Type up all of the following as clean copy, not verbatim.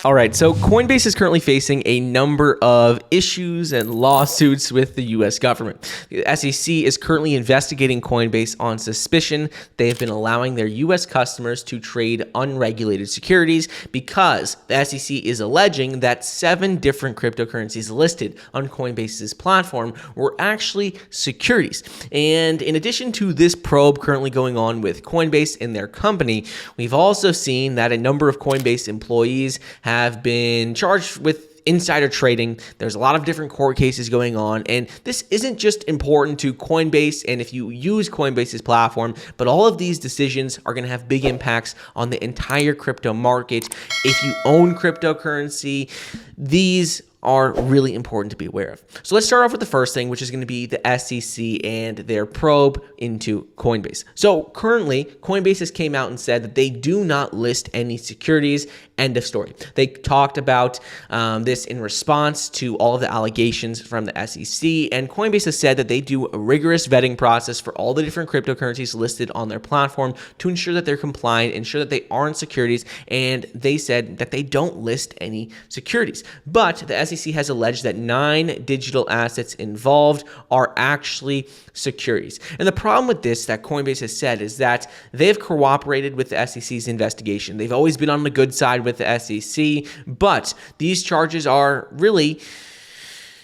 All right, so Coinbase is currently facing a number of issues and lawsuits with the U.S. government. The SEC is currently investigating Coinbase on suspicion they have been allowing their U.S. customers to trade unregulated securities because the SEC is alleging that 7 different cryptocurrencies listed on Coinbase's platform were actually securities. And in addition to this probe currently going on with Coinbase and their company, we've also seen that a number of Coinbase employees have been charged with insider trading. There's a lot of different court cases going on, and this isn't just important to Coinbase and if you use Coinbase's platform, but all of these decisions are going to have big impacts on the entire crypto market. If you own cryptocurrency, these are really important to be aware of. So let's start off with the first thing, which is going to be the SEC and their probe into Coinbase. So currently, Coinbase has came out and said that they do not list any securities. End of story. They talked about this in response to all of the allegations from the SEC, and Coinbase has said that they do a rigorous vetting process for all the different cryptocurrencies listed on their platform to ensure that they're compliant, ensure that they aren't securities, and they said that they don't list any securities. But the SEC has alleged that 9 digital assets involved are actually securities. And the problem with this that Coinbase has said is that they've cooperated with the SEC's investigation. They've always been on the good side with the SEC, but these charges are really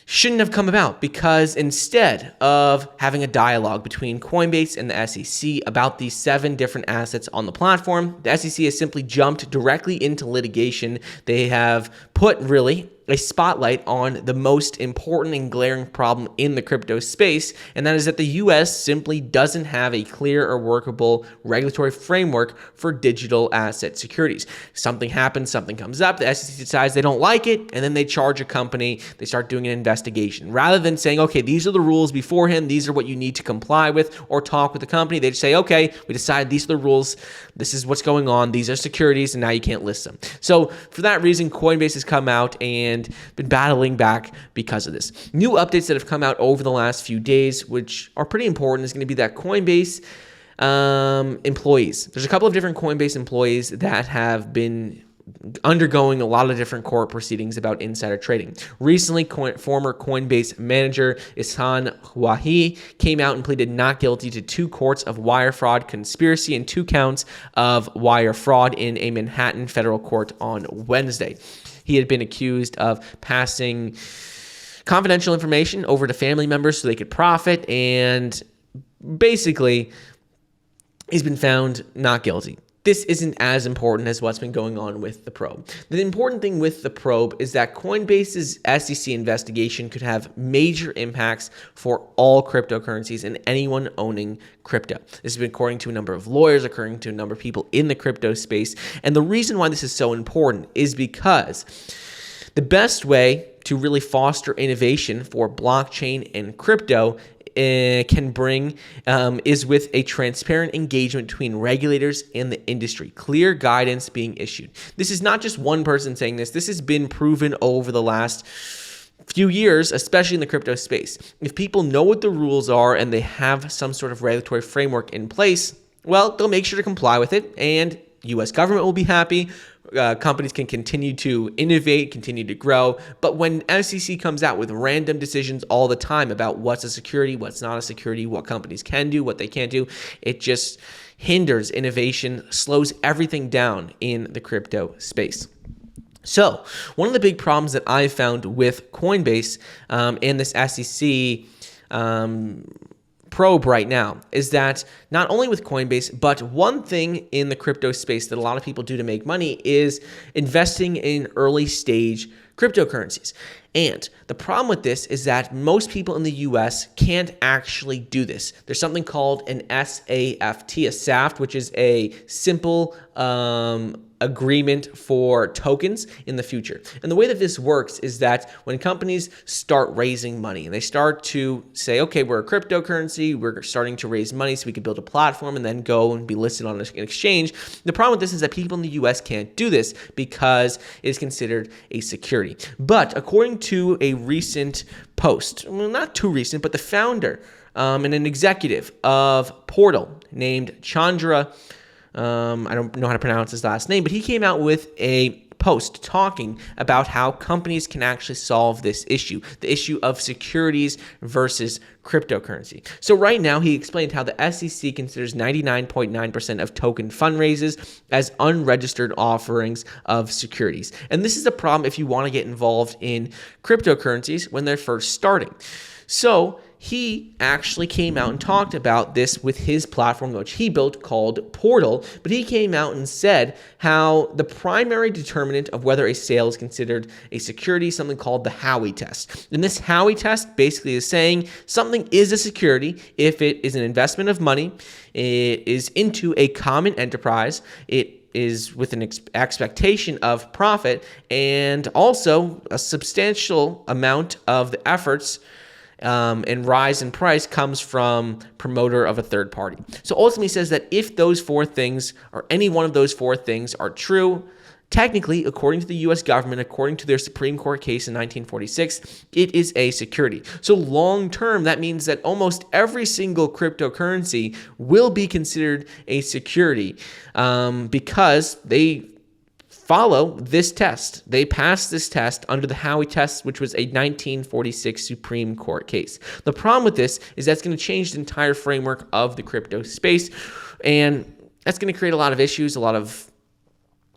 shouldn't have come about because instead of having a dialogue between Coinbase and the SEC about these 7 different assets on the platform, the SEC has simply jumped directly into litigation. They have put really a spotlight on the most important and glaring problem in the crypto space, and that is that the US simply doesn't have a clear or workable regulatory framework for digital asset securities. Something happens, something comes up, the SEC decides they don't like it, and then they charge a company, they start doing an investigation. Rather than saying, okay, these are the rules beforehand, these are what you need to comply with, or talk with the company, they just say, okay, we decided these are the rules, this is what's going on, these are securities, and now you can't list them. So for that reason, Coinbase has come out and been battling back because of this. New updates that have come out over the last few days, which are pretty important, is going to be that Coinbase employees. There's a couple of different Coinbase employees that have been undergoing a lot of different court proceedings about insider trading. Recently, former Coinbase manager Ihsan Howey came out and pleaded not guilty to 2 counts of wire fraud conspiracy and 2 counts of wire fraud in a Manhattan federal court on Wednesday. He had been accused of passing confidential information over to family members so they could profit, and basically, he's been found not guilty. This isn't as important as what's been going on with the probe. The important thing with the probe is that Coinbase's SEC investigation could have major impacts for all cryptocurrencies and anyone owning crypto. This has been according to a number of lawyers, according to a number of people in the crypto space. And the reason why this is so important is because the best way to really foster innovation for blockchain and crypto can bring is with a transparent engagement between regulators and the industry, clear guidance being issued. This is not just one person saying this. This has been proven over the last few years, especially in the crypto space. If people know what the rules are and they have some sort of regulatory framework in place, well, they'll make sure to comply with it, and U.S. government will be happy. Companies can continue to innovate, continue to grow. But when SEC comes out with random decisions all the time about what's a security, what's not a security, what companies can do, what they can't do, it just hinders innovation, slows everything down in the crypto space. So one of the big problems that I found with Coinbase and this SEC probe right now is that not only with Coinbase, but one thing in the crypto space that a lot of people do to make money is investing in early stage cryptocurrencies. And the problem with this is that most people in the US can't actually do this. There's something called an SAFT, a SAFT, which is a simple agreement for tokens in the future. And the way that this works is that when companies start raising money and they start to say, okay, we're a cryptocurrency, we're starting to raise money so we can build a platform and then go and be listed on an exchange. The problem with this is that people in the US can't do this because it is considered a security. But according to a recent post, well, not too recent, but the founder and an executive of Portal named Chandra, I don't know how to pronounce his last name, but he came out with a post talking about how companies can actually solve this issue, the issue of securities versus cryptocurrency. So right now, he explained how the SEC considers 99.9% of token fundraisers as unregistered offerings of securities. And this is a problem if you want to get involved in cryptocurrencies when they're first starting. So he actually came out and talked about this with his platform, which he built called Portal. But he came out and said how the primary determinant of whether a sale is considered a security is something called the Howey test. And this Howey test basically is saying something is a security if it is an investment of money, it is into a common enterprise, it is with an expectation of profit, and also a substantial amount of the efforts and rise in price comes from promoter of a third party. So ultimately says that if those four things or any one of those four things are true, technically, according to the U.S. government, according to their Supreme Court case in 1946, it is a security. So long term, that means that almost every single cryptocurrency will be considered a security because they follow this test. They passed this test under the Howey test, which was a 1946 Supreme Court case. The problem with this is that's going to change the entire framework of the crypto space, and that's going to create a lot of issues, a lot of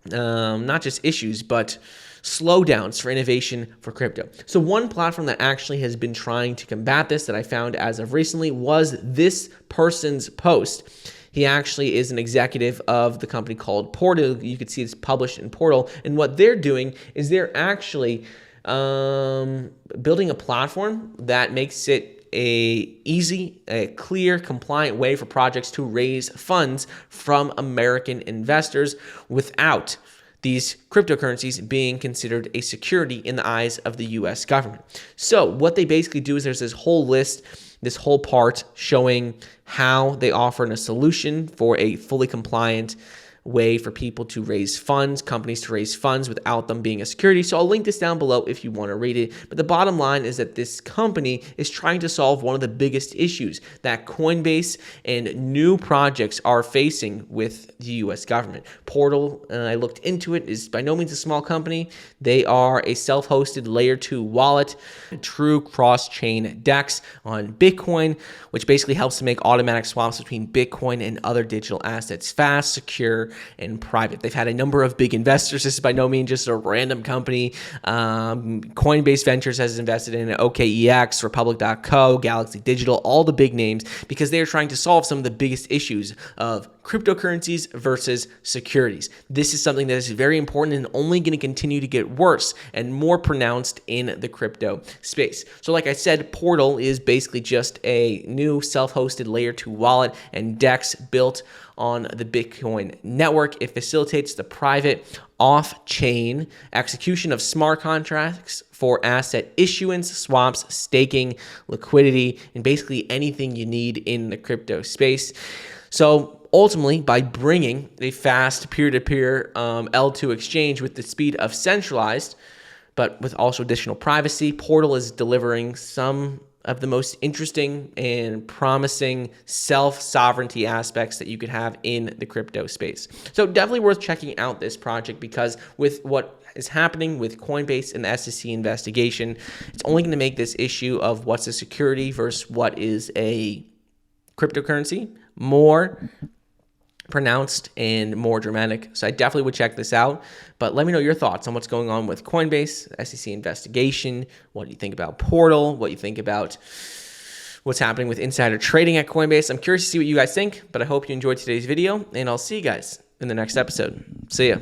not just issues, but slowdowns for innovation for crypto. So one platform that actually has been trying to combat this that I found as of recently was this person's post. He actually is an executive of the company called Portal. You can see it's published in Portal. And what they're doing is they're actually building a platform that makes it a clear, compliant way for projects to raise funds from American investors without these cryptocurrencies being considered a security in the eyes of the U.S. government. So what they basically do is there's this whole list, this whole part showing how they offer a solution for a fully compliant way for people to raise funds, companies to raise funds without them being a security. So I'll link this down below if you want to read it. But the bottom line is that this company is trying to solve one of the biggest issues that Coinbase and new projects are facing with the U.S. government. Portal, I looked into it, is by no means a small company. They are a self-hosted layer 2 wallet, true cross-chain DEX on Bitcoin, which basically helps to make automatic swaps between Bitcoin and other digital assets fast, secure, and private. They've had a number of big investors. This is by no means just a random company. Coinbase Ventures has invested in it, OKEX, Republic.co, Galaxy Digital, all the big names, because they are trying to solve some of the biggest issues of cryptocurrencies versus securities. This is something that is very important and only going to continue to get worse and more pronounced in the crypto space. So like I said, Portal is basically just a new self-hosted layer 2 wallet and DEX built on the Bitcoin network. It facilitates the private off-chain execution of smart contracts for asset issuance, swaps, staking, liquidity, and basically anything you need in the crypto space. So ultimately, by bringing a fast peer-to-peer L2 exchange with the speed of centralized, but with also additional privacy, Portal is delivering some of the most interesting and promising self-sovereignty aspects that you could have in the crypto space. So definitely worth checking out this project, because with what is happening with Coinbase and the SEC investigation, it's only going to make this issue of what's a security versus what is a cryptocurrency more pronounced and more dramatic. So I definitely would check this out. But let me know your thoughts on what's going on with Coinbase, SEC investigation. What do you think about Portal? What do you think about what's happening with insider trading at Coinbase? I'm curious to see what you guys think, but I hope you enjoyed today's video, and I'll see you guys in the next episode. See ya.